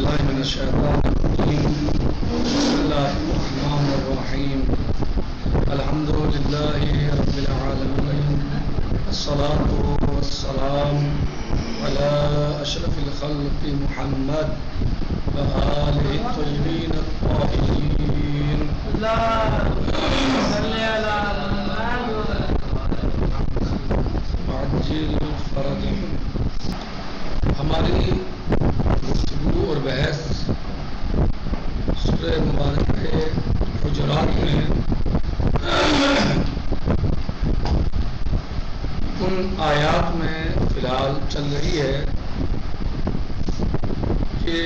بالله من الشيطان الرجيم. بسم الله الرحمن الرحيم. الحمد لله رب العالمين، الصلاة والسلام على أشرف الخلق محمد وآله الطيبين الطاهرين. اللهم صل على محمد وعجل فرجهم. ہماری گفتگو اور بحث سورہ مبارک کے حجرات میں ان آیات میں فی الحال چل رہی ہے کہ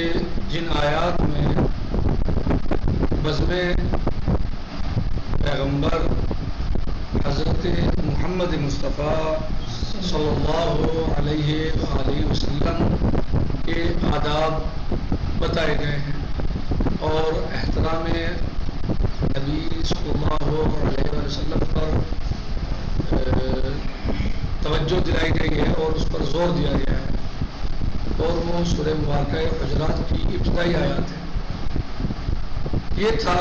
جن آیات میں بزم پیغمبر حضرت محمد مصطفیٰ صلی اللہ علیہ وآلہ وسلم کے آداب بتائے گئے ہیں اور احترام نبی صلی اللہ علیہ وسلم پر توجہ دلائی گئی ہے اور اس پر زور دیا گیا ہے، اور وہ سورہ مبارکہ حجرات کی ابتدائی آیات ہے۔ یہ تھا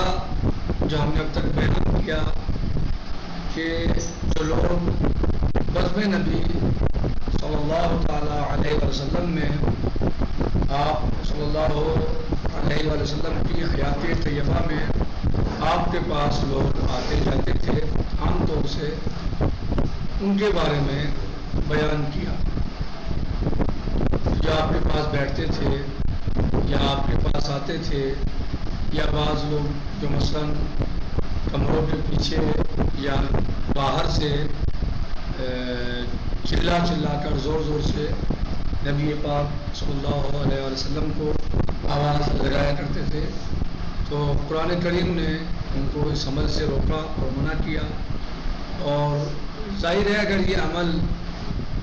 جو ہم نے اب تک بیان کیا کہ جو لوگ بزم نبی صلی اللہ تعالی علیہ وسلم میں آپ صلی اللہ علیہ وسلم کی حیات طیبہ میں آپ کے پاس لوگ آتے جاتے تھے، عام طور سے ان کے بارے میں بیان کیا، جو آپ کے پاس بیٹھتے تھے یا آپ کے پاس آتے تھے، یا بعض لوگ جو مثلاً کمروں کے پیچھے یا باہر سے چلا کر زور سے نبی پاک صلی اللہ علیہ وسلم کو آواز لگایا کرتے تھے، تو قرآن کریم نے ان کو اس عمل سے روکا اور منع کیا۔ اور ظاہر ہے اگر یہ عمل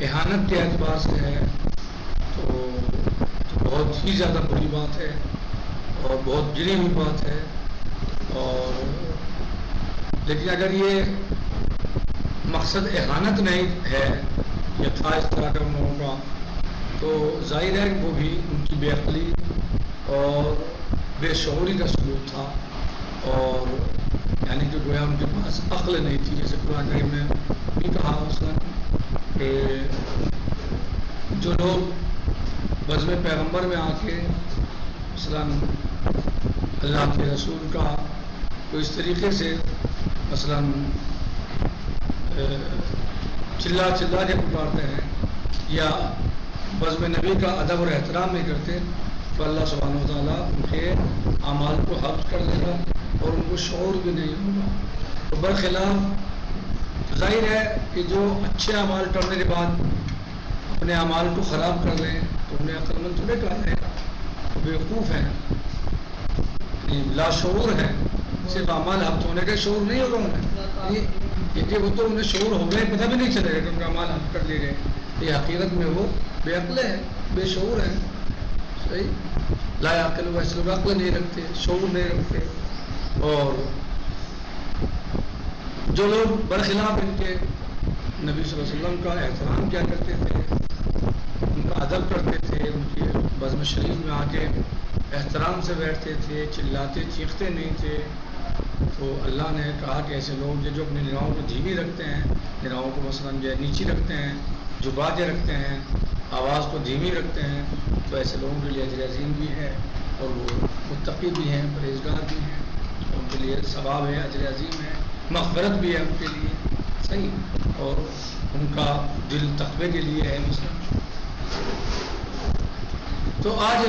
اہانت کے اعتبار سے ہے تو بہت ہی زیادہ بری بات ہے اور بہت گری ہوئی بات ہے، اور لیکن اگر یہ مقصد اہانت نہیں ہے یا تھا اس طرح کا لوگوں کا، تو ظاہر ہے کہ وہ بھی ان کی بے عقلی اور بے شعوری کا سلوک تھا، اور یعنی کہ گویا ان کے پاس عقل نہیں تھی، جیسے قرآن کریم نے بھی کہا مثلاً کہ جو لوگ بزم پیغمبر میں آ کے مثلاً اللہ کے رسول کا تو اس طریقے سے مثلاً چلا کے پکارتے ہیں یا بزم نبی کا ادب اور احترام نہیں کرتے، تو اللہ سبحانہ وتعالیٰ ان کے اعمال کو حفظ کر دے گا اور ان کو شعور بھی نہیں ہوگا۔ تو برخلاف ظاہر ہے کہ جو اچھے اعمال کرنے کے بعد اپنے اعمال کو خراب کر لیں تو انہیں عقل مند تھوڑے کہا جائے گا، بیوقوف ہیں، لاشعور ہیں، صرف اعمال حفظ ہونے کا شعور نہیں ہوگا انہیں، کیونکہ وہ تو انہیں شعور ہو گئے، پتہ بھی نہیں چلے گا کہ ان کا اعمال حفظ کر لیے گئے، یہ حقیقت میں وہ بے عقل ہیں، بے شعور ہیں، صحیح لا عقل، ویسے لوگ عقل نہیں رکھتے، شعور نہیں رکھتے۔ اور جو لوگ برخلاف ان کے نبی صلی اللہ علیہ وسلم کا احترام کیا کرتے تھے، ان کا ادب کرتے تھے، ان کی بزم شریف میں آ کے احترام سے بیٹھتے تھے، چلاتے چیختے نہیں تھے، تو اللہ نے کہا کہ ایسے لوگ جو اپنی نگاہوں کو دھیمی رکھتے ہیں، نگاہوں کو مثلاً جو ہے نیچی رکھتے ہیں، جھکا کے رکھتے ہیں، آواز کو دھیمی رکھتے ہیں، تو ایسے لوگوں کے لیے اجر عظیم بھی ہے، اور وہ متقی بھی ہیں، پرہیزگار بھی ہیں، ان کے لیے ثواب ہے، اجر عظیم ہے، مغفرت بھی ہے ان کے لیے، صحیح، اور ان کا دل تقوی کے لیے ہے مثلاً۔ تو آج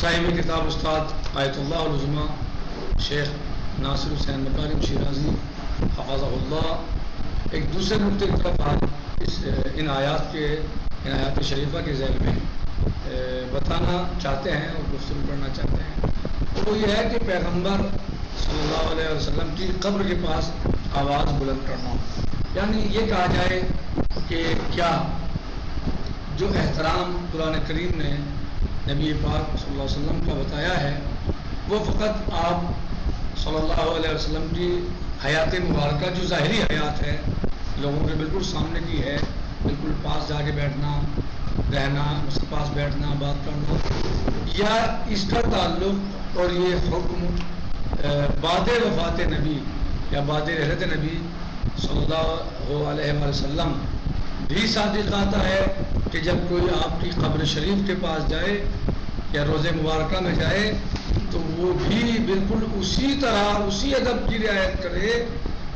صاحب کتاب استاد آیت اللہ العظمیٰ شیخ ناصر حسین مکارم شیرازی حفظہ اللہ ایک دوسرے نقطے کی طرف آج ان آیات شریفہ کے ذیل میں بتانا چاہتے ہیں اور گفتگو کرنا چاہتے ہیں، تو وہ یہ ہے کہ پیغمبر صلی اللہ علیہ وسلم کی قبر کے پاس آواز بلند کرنا، یعنی یہ کہا جائے کہ کیا جو احترام قرآن کریم نے نبی پاک صلی اللہ علیہ وسلم کا بتایا ہے وہ فقط آپ صلی اللہ علیہ وسلم کی حیات مبارکہ جو ظاہری حیات ہے لوگوں کے بالکل سامنے کی ہے، بالکل پاس جا کے بیٹھنا، رہنا، اس کے پاس بیٹھنا، بات کرنا، یا اس کا تعلق اور یہ حکم بعد وفات نبی یا بعد رحلت نبی صلی اللہ علیہ وسلم بھی صادق آتا ہے کہ جب کوئی آپ کی قبر شریف کے پاس جائے یا روز مبارکہ میں جائے تو وہ بھی بالکل اسی طرح اسی ادب کی رعایت کرے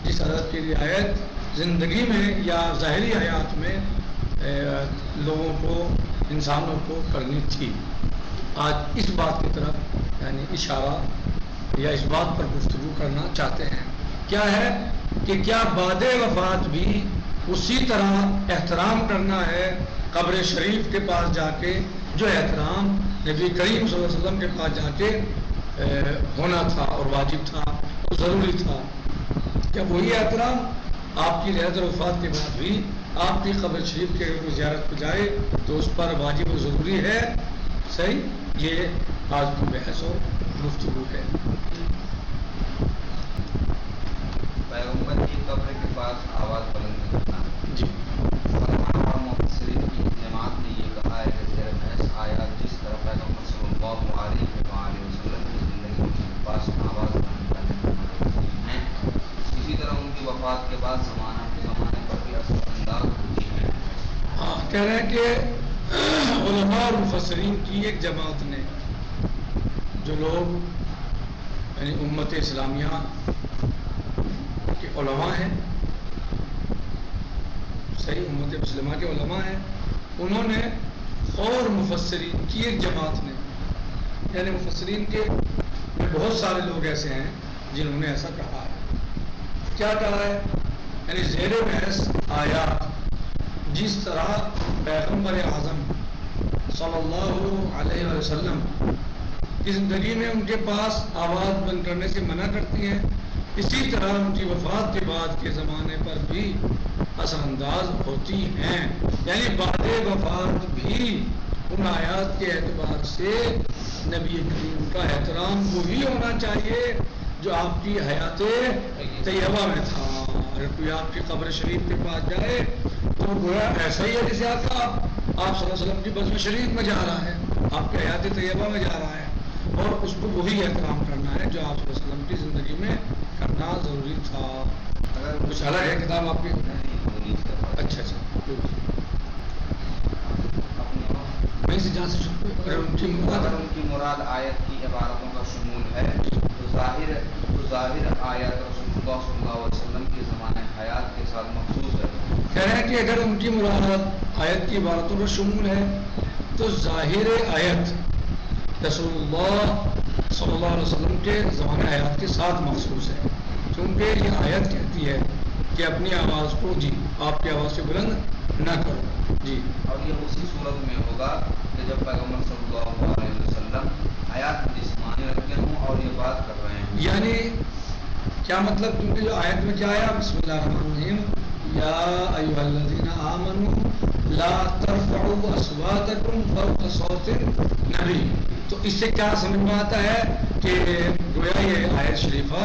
جس ادب کی رعایت زندگی میں یا ظاہری حیات میں لوگوں کو انسانوں کو کرنی تھی. آج اس بات کی طرف یعنی اشارہ یا اس بات پر گفتگو کرنا چاہتے ہیں. کیا ہے کہ کیا بعد وفات بھی اسی طرح احترام کرنا ہے قبر شریف کے پاس جا کے جو احترام نبی کریم صلی اللہ علیہ وسلم کے پاس جا کے ہونا تھا اور واجب تھا اور ضروری تھا. کیا وہی احترام آپ کی رحلت وفات کے بعد بھی آپ کی قبر شریف کے زیارت پہ جائے تو اس پر واجب و ضروری ہے؟ صحیح. یہ آج کی بحث اور گفتگو ہے. پیغمبر کی قبر کے پاس آواز بلند کرنا. جی. علماء اور مفسرین کی جماعت نے یہ کہا ہے کہ زیر بحث آیات جس طرح پیغمبر صلی اللہ علیہ وسلم کی زندگی کے پاس آواز بلند کرنے کی ہیں اسی طرح ان کی وفات کے بعد زمانے پر بھی اثر انداز ہوتی ہے. کہہ رہے ہیں کہ علماء اور مفسرین کی ایک جماعت نے جو لوگ یعنی امت اسلامیہ کے علماء ہیں صحیح امت مسلمہ کے علماء ہیں انہوں نے اور مفسرین کی ایک جماعت نے یعنی مفسرین کے بہت سارے لوگ ایسے ہیں جنہوں نے ایسا کہا ہے. کیا کہا ہے؟ یعنی زیر بحث آیات جس طرح پیغمبر اعظم صلی اللہ علیہ وسلم کی زندگی میں ان کے پاس آواز بند کرنے سے منع کرتی ہیں اسی طرح ان کی وفات کے بعد کے زمانے پر بھی اثر انداز ہوتی ہیں. یعنی بعد وفات بھی ان آیات کے اعتبار سے نبی کریم کا احترام وہی ہونا چاہیے جو آپ کی حیات طیبہ میں تھا. اگر کوئی آپ کی قبر شریف کے پاس جائے تو گویا ایسا ہی ہے جیسے آپ کا آپ صلی اللہ علیہ وسلم کی بزم شریف میں جا رہا ہے آپ کے حیات طیبہ میں جا رہا ہے اور اس کو وہی احترام کرنا ہے جو آپ صلی اللہ علیہ وسلم کی زندگی میں کرنا ضروری تھا. اگر کچھ الگ ہے کتاب آپ کی اچھا وہیں سے جان سے اگر ان کی مراد آیت کی عبارتوں کا شمول ہے تو ظاہر آیت رسول اللہ صلی اللہ علیہ وسلم کے زمانے حیات کے ساتھ مخصوص ہے. کہہ رہے ہیں کہ اگر ان کی مراد آیت کی عبارتوں کا شمول ہے تو ظاہر آیت رسول اللہ صلی اللہ علیہ وسلم کے زمانے حیات کے ساتھ مخصوص ہے کیونکہ یہ آیت کہتی ہے کہ اپنی آواز کو جی آپ کی آواز سے بلند نہ کرو. جی. اور یہ اسی صورت میں ہوگا کہ جب پیغمبر صلی اللہ علیہ وسلم حیات جسمانی رکھتے ہوں اور یہ بات کر رہے ہیں. یعنی کیا مطلب کیونکہ جو آیت میں کیا آیا بسم اللہ الرحمن الرحیم یا ایھا الذین آمنوا لا ترفعوا اصواتکم فوق صوت النبی. تو اس سے کیا سمجھ میں آتا ہے کہ گویا یہ آیت شریفہ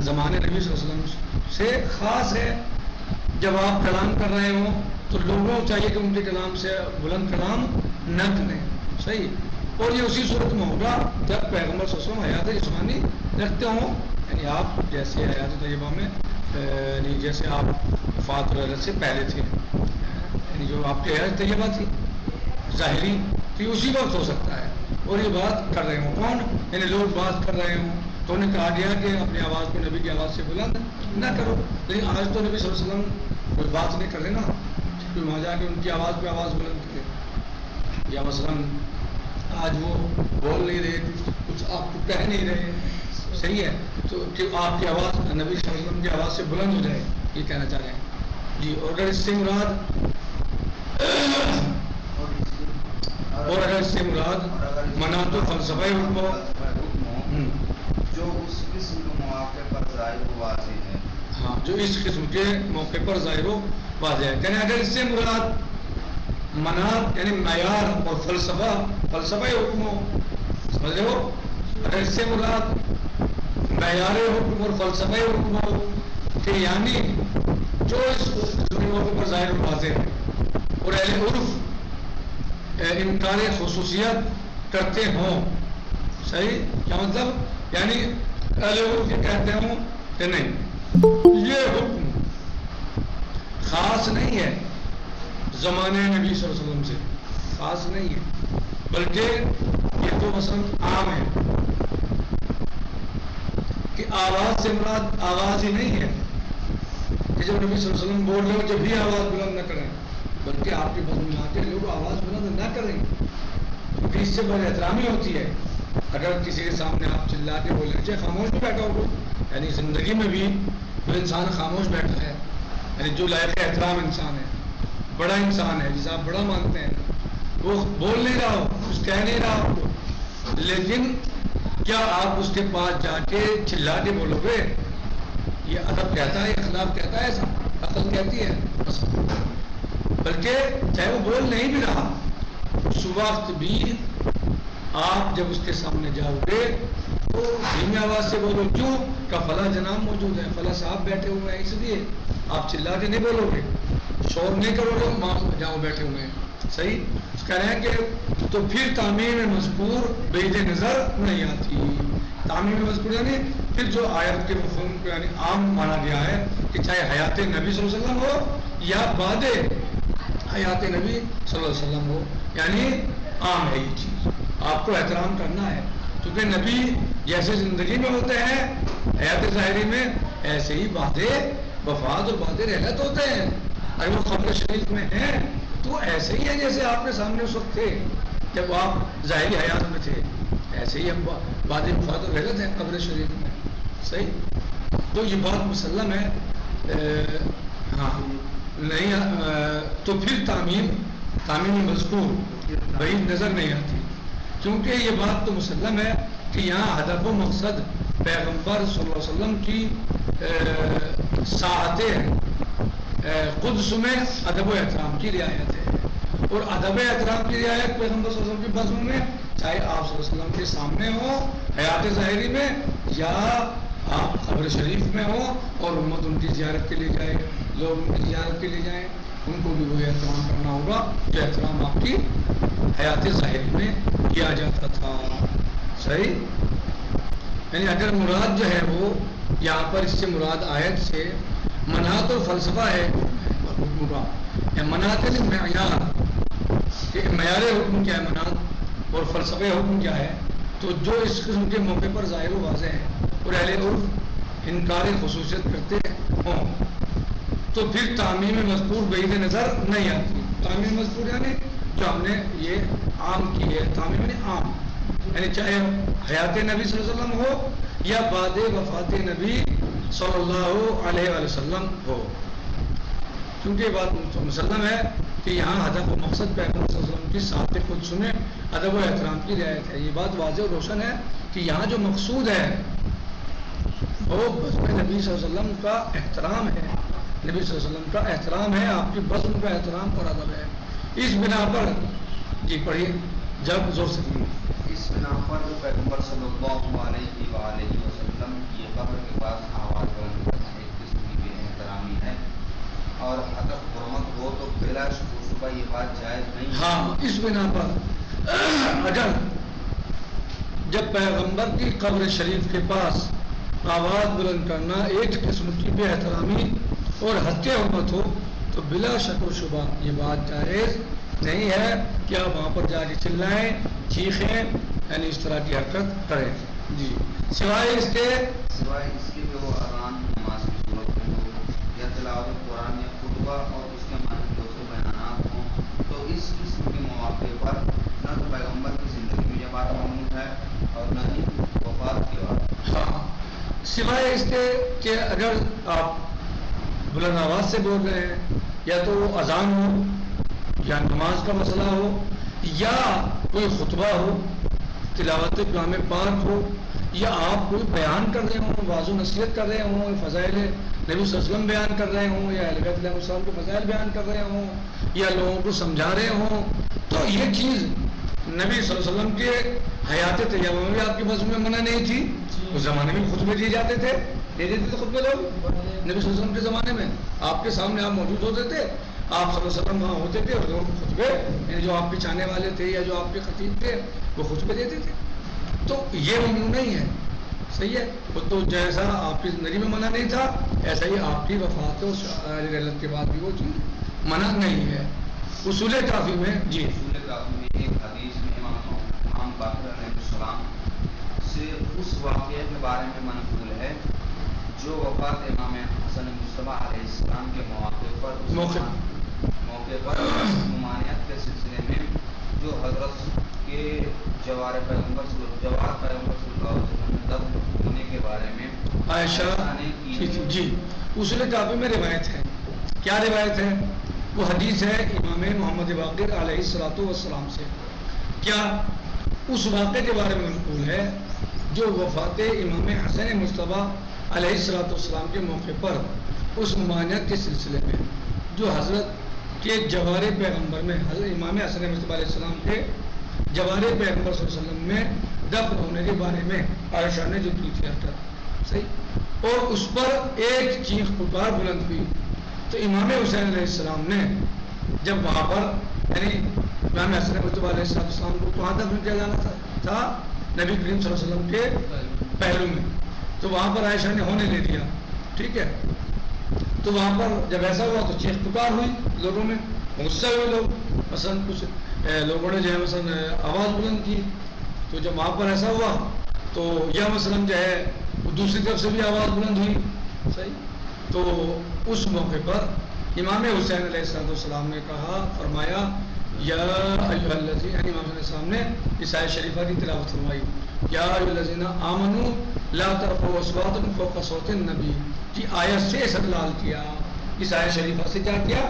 زمانے نبی صلی اللہ علیہ وسلم سے خاص ہے. جب آپ کلام کر رہے ہوں تو لوگوں کو چاہیے کہ ان کے کلام سے بلند کلام نہ کریں. صحیح. اور یہ اسی صورت میں ہوگا جب پیغمبر صلی اللہ علیہ وسلم حیات جسمانی رکھتے ہوں یعنی آپ جیسے حیات طیبہ میں یعنی جیسے آپ وفات سے پہلے تھے یعنی جو آپ کی حیات طیبہ تھی ظاہری تو یہ اسی وقت ہو سکتا ہے اور یہ بات کر رہے ہوں کون یعنی لوگ بات کر رہے ہوں تو انہیں کہا گیا کہ اپنی آواز کو نبی کی آواز سے بلند نہ کرو. لیکن آج تو نبی صلی اللہ علیہ وسلم کوئی بات نہیں کر رہے نا کہ وہاں جا کے ان کی آواز پہ آواز بلند کرے یا مثلاً آج وہ بول نہیں رہے کچھ آپ کو کہہ نہیں رہے. صحیح ہے تو کہ آپ کی آواز نبی صلی اللہ علیہ وسلم کی آواز سے بلند ہو جائے یہ کہنا چاہ رہے ہیں. جی. اور اگر اس سے مراد منا تو فلسفہ حکم ہو جو اس قسم کے مواقع پر ظاہر و واضح ہے. ہاں جو اس قسم کے موقع پر ظاہر و واضح ہے. یعنی اگر اس سے مراد مناط یعنی معیار اور فلسفہ حکم ہو سمجھ رہے ہو. اگر اس سے مراد معیار حکم اور فلسفہ حکم ہو کہ یعنی جو اس موقع پر ظاہر و واضح ہے اور اہل عرف انکار خصوصیت کرتے ہوں. صحیح کیا مطلب؟ یعنی اہل عرف یہ کہتے ہوں کہ نہیں، یہ حکم خاص نہیں ہے زمانے نبی صلی اللہ علیہ وسلم سے، خاص نہیں ہے، بلکہ یہ تو مثلا عام ہے کہ آواز سے مراد آواز ہی نہیں ہے کہ جب نبی صلی اللہ علیہ وسلم بول رہے ہو جب بھی آواز بلند نہ کریں، بلکہ آپ کے بزم میں آتے لوگ آواز بلند نہ کریں، کیونکہ اس سے بڑی احترامی ہوتی ہے. اگر کسی کے سامنے آپ چلا کے بول رہے چاہے خاموش بھی بیٹھا ہو، یعنی زندگی میں بھی جو انسان خاموش بیٹھا ہے، یعنی جو لائق احترام انسان ہے، بڑا انسان ہے جسے آپ بڑا مانتے ہیں، وہ بول نہیں رہا ہو، کچھ کہہ نہیں رہا ہو، لیکن کیا آپ اس کے پاس جا کے چلا کے بولو گے؟ یہ ادب کہتا ہے، اخلاق کہتا ہے، ایسا عقل کہتی ہے. بلکہ چاہے وہ بول نہیں بھی رہا، اس وقت بھی آپ جب اس کے سامنے جاؤ گے تو دھیمی آواز سے بولو. کیوں؟ کہ فلاں جناب موجود ہے، فلاں صاحب بیٹھے ہوئے ہیں، اس لیے آپ چلا کے نہیں بولو گے، شور نہیں کرو گے جہاں وہ بیٹھے ہوئے ہیں. صحیح کہہ رہے ہیں کہ تو پھر تعمیم مذکور بعید نظر نہیں آتی. تعمیم مذکور یعنی پھر جو آیت کے مفہوم کو یعنی عام مانا گیا ہے کہ چاہے حیات نبی صلی اللہ علیہ وسلم ہو یا بعد حیات نبی صلی اللہ علیہ وسلم ہو، یعنی عام ہے یہ چیز. آپ کو احترام کرنا ہے کیونکہ نبی جیسے زندگی میں ہوتے ہیں حیات ظاہری میں، ایسے ہی بعد وفات اور بعد رحلت ہوتے ہیں. اگر وہ قبر شریف میں ہیں تو ایسے ہی ہے جیسے آپ کے سامنے اس وقت تھے جب آپ ظاہری حیات میں تھے، ایسے ہی ہم بعد وفات اور رحلت ہیں قبر شریف میں. صحیح، تو یہ بات مسلم ہے. ہاں نہیں تو پھر تعمیم مذکور بعید نظر نہیں آتی، کیونکہ یہ بات تو مسلم ہے کہ یہاں ہدف و مقصد پیغمبر صلی اللہ علیہ وسلم کی ساعتیں ہیں. قدس میں ادب و احترام کی رعایت ہے، اور ادب احترام کی رعایت پیغمبر صلی اللہ علیہ وسلم کی بزم میں چاہے آپ صلی اللہ علیہ وسلم کے سامنے ہو حیات ظاہری میں یا آپ قبر شریف میں ہو اور امت ان کی زیارت کے لیے جائے، لوگ ان کی زیارت کے لیے جائیں، ان کو بھی وہ احترام کرنا ہوگا جو احترام آپ کی حیات ظاہری میں کیا جاتا تھا. صحیح، یعنی اگر مراد جو ہے وہ یہاں پر اس سے مراد آیت سے مناط اور فلسفہ ہے حکم کا، یا مناط یعنی معیار کہ معیار حکم کیا ہے مناط اور فلسفہ حکم کیا ہے. تو جو اس قسم کے موقع پر ظاہر و واضح ہے اور اہل عرف انکار خصوصیت کرتے ہوں تو پھر تعمیم مذکور بعید نظر نہیں آتی. تعمیم مذکور یعنی جو ہم نے یہ عام کی ہے، تعمیم یعنی عام، یعنی چاہے حیات نبی صلی اللہ علیہ وسلم ہو یا بعد وفات نبی صلی اللہ علیہ وسلم ہو. کیونکہ یہ بات مسلم ہے کہ یہاں ہدف و مقصد پیغمبر صلی اللہ علیہ وسلم کی ساتھ خود سنے ادب و احترام کی رعایت ہے. یہ بات واضح و روشن ہے کہ یہاں جو مقصود ہے وہ بزم نبی صلی اللہ علیہ وسلم کا احترام ہے، نبی صلی اللہ علیہ وسلم کا احترام ہے، آپ کی بزم کا احترام اور ادب ہے. اس بنا پر جی پڑھیے جب زور سے اس بنا پر پیغمبر صلی اللہ علیہ وآلہ وسلم کی قبر کے پاس آواز بلند کرنا ایک قسم کی بے احترامی ہے اور ادب حرمت ہو تو بلا شبہ یہ بات جائز نہیں. ہاں، اس بنا پر اگر جب پیغمبر کی قبر شریف کے پاس آواز بلند کرنا ایک قسم کی بے احترامی اور حد حرمت ہو تو بلا شک و شبہ یہ بات جائز نہیں ہے کہ آپ وہاں پر جا کے چلائیں، چیخیں، یعنی اس طرح کی حرکت کریں. جی سوائے اس کے جو اذان نماز کی صورت میں ہو یا تلاوت قرآن یا خطبہ اور اس کے معنی دوسرے بیانات ہوں تو اس قسم کے مواقع پر نہ تو پیغمبر کی زندگی میں یہ بات ممنوع ہے اور نہ ہی وفات کے بعد. ہاں، سوائے اس کے کہ اگر آپ بلند آواز سے بول رہے ہیں یا تو وہ اذان ہو یا نماز کا مسئلہ ہو یا کوئی خطبہ ہو، تلاوت کلام پاک ہو، یا آپ کوئی بیان کر رہے ہوں، واضح نصیحت کر رہے ہوں، فضائل نبی صلی اللہ علیہ وسلم بیان کر رہے ہوں، یا اہل بیت علیہ السلام کے فضائل بیان کر رہے ہوں، یا لوگوں کو سمجھا رہے ہوں، تو یہ چیز نبی صلی اللہ علیہ وسلم کے حیات طیبہ میں بھی آپ کی بزم میں منع نہیں تھی. اس زمانے میں خطبے دیے جاتے تھے، دے دیتے تھے خطبے لوگ نبی صلی اللہ علیہ وسلم کے زمانے میں، آپ کے سامنے آپ موجود ہوتے تھے آپ صلی اللہ علیہ وسلم وہاں ہوتے تھے اور لوگوں کو خطبے یعنی جو آپ پہچانے والے تھے یا جو آپ کے خطیب تھے وہ خطبے دیتے تھے. تو یہ ممنوع نہیں ہے. صحیح ہے. وہ تو جیسا آپ کی زندگی میں منع نہیں تھا ایسا ہی آپ کی وفات رحلت کے بعد بھی وہ چیز منع نہیں ہے. اصول کافی میں جی اصول کافی میں ایک حدیث میں امام باقر علیہ السلام سے اس واقعے کے بارے میں منقول ہے جو وفات امام حسن مصطفیٰ علیہ السلام کے موقع پر ممانعت کے سلسلے میں جو حضرت کے جوار پیغمبر صلی اللہ علیہ وسلم دفن ہونے کے بارے میں عائشہ جی اصول کافی میں روایت ہے. کیا روایت ہے؟ وہ حدیث ہے امام محمد باقر علیہ السلام سے. کیا اس واقعے کے بارے میں منقول ہے جو وفات امام حسن مصطفیٰ علیہ السلام کے موقع پر اس ممانعت کے سلسلے میں جو حضرت کے جوار پیغمبر میں حضرت امام حسن مصطفیٰ علیہ السلام کے جوار پیغمبر صلی اللہ علیہ وسلم میں دفن ہونے کے بارے میں عائشہ نے جو کی تھی صحیح اور اس پر ایک چیخ پکار بلند ہوئی. تو امام حسین علیہ السلام نے جب وہاں پر یعنی امام حسن مصطفیٰ علیہ السلام کو کہاں دفن کیا جانا تھا نبی کریم صلی اللہ علیہ وسلم کے پہلو میں. تو وہاں پر عائشہ نے ہونے لے دیا. ٹھیک ہے. تو وہاں پر جب ایسا ہوا تو چیخ پکار ہوئی لوگوں میں. غصہ ہوئے لوگ مثلا کچھ لوگوں نے جو ہے مثلا آواز بلند کی. تو جب وہاں پر ایسا ہوا تو یہ مثلا جو ہے دوسری طرف سے بھی آواز بلند ہوئی. صحیح. تو اس موقع پر امام حسین علیہ السلام نے کہا فرمایا یا ایھا الذین یعنی امام علیہ السلام نے اس آیت شریفہ کی تلاوت فرمائی یا ایھا الذین آمنوا لا ترفعوا اصواتکم فوق صوت النبی کی آیت سے استدلال کیا. اس آیت شریفہ سے کیا کیا؟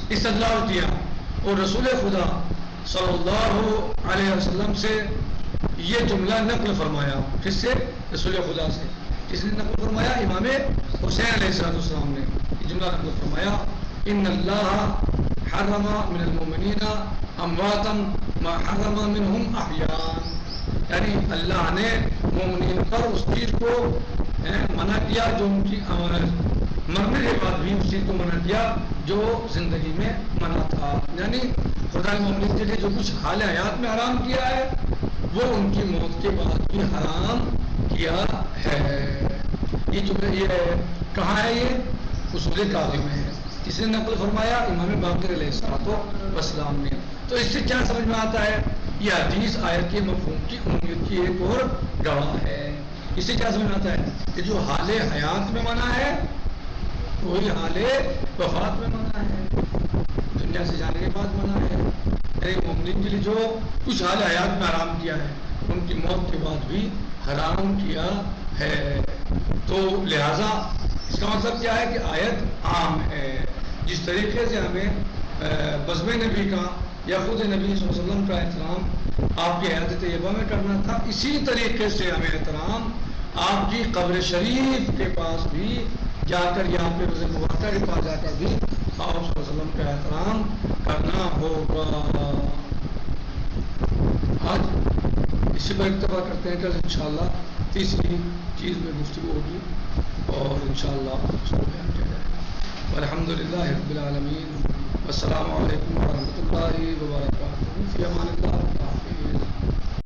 استدلال کیا. اور رسول خدا صلی اللہ علیہ وسلم سے یہ جملہ نقل فرمایا. کس سے؟ رسول خدا سے. کس نے نقل فرمایا؟ امام حسین علیہ السلام نے یہ جملہ نقل فرمایا ان اللہ حرم من المؤمنین امواتا ما حرم منہم احیاء. یعنی اللہ نے مومنین پر اس چیز کو منع کیا جو ان کی مرنے کے بعد بھی اس چیز کو منع کیا جو زندگی میں منع تھا. یعنی خدا نے مومنین کے لیے جو کچھ حال حیات میں حرام کیا ہے وہ ان کی موت کے بعد بھی حرام کیا ہے. یہ کہاں ہے؟ یہ اصول کافی میں ہے. کس نے نقل فرمایا؟ امام باقر علیہ السلام نے. تو اس سے کیا سمجھ میں آتا ہے؟ یہ حدیث آیت کے مفہوم کی عمومیت کی ایک اور گواہ ہے. اس سے کیا سمجھ میں آتا ہے کہ جو حال حیات میں منع ہے وہی حال وفات میں منع ہے. دنیا سے جانے کے بعد منع ہے. یعنی مومنین کے لیے جو کچھ حال حیات میں حرام کیا ہے ان کی موت کے بعد بھی حرام کیا ہے. تو لہذا اس کا مطلب کیا ہے کہ آیت عام ہے. جس طریقے سے ہمیں بزم نبی کا یا خود نبی صلی اللہ علیہ وسلم کا احترام آپ کی حیات طیبہ میں کرنا تھا اسی طریقے سے ہمیں احترام آپ کی قبر شریف کے پاس بھی جا کر یا آپ کے روز مبارکہ کے پاس جا کر بھی آپ صلی اللہ علیہ وسلم کا احترام کرنا ہوگا. آج اسی پر اتفاق کرتے ہیں. کل انشاءاللہ تیسری چیز میں گفتگو ہوگی اور انشاءاللہ اس کو بیان کیا جائے گا. الحمدللہ رب العالمین. السلام علیکم ورحمۃ اللہ وبرکاتہ. فی امان اللہ.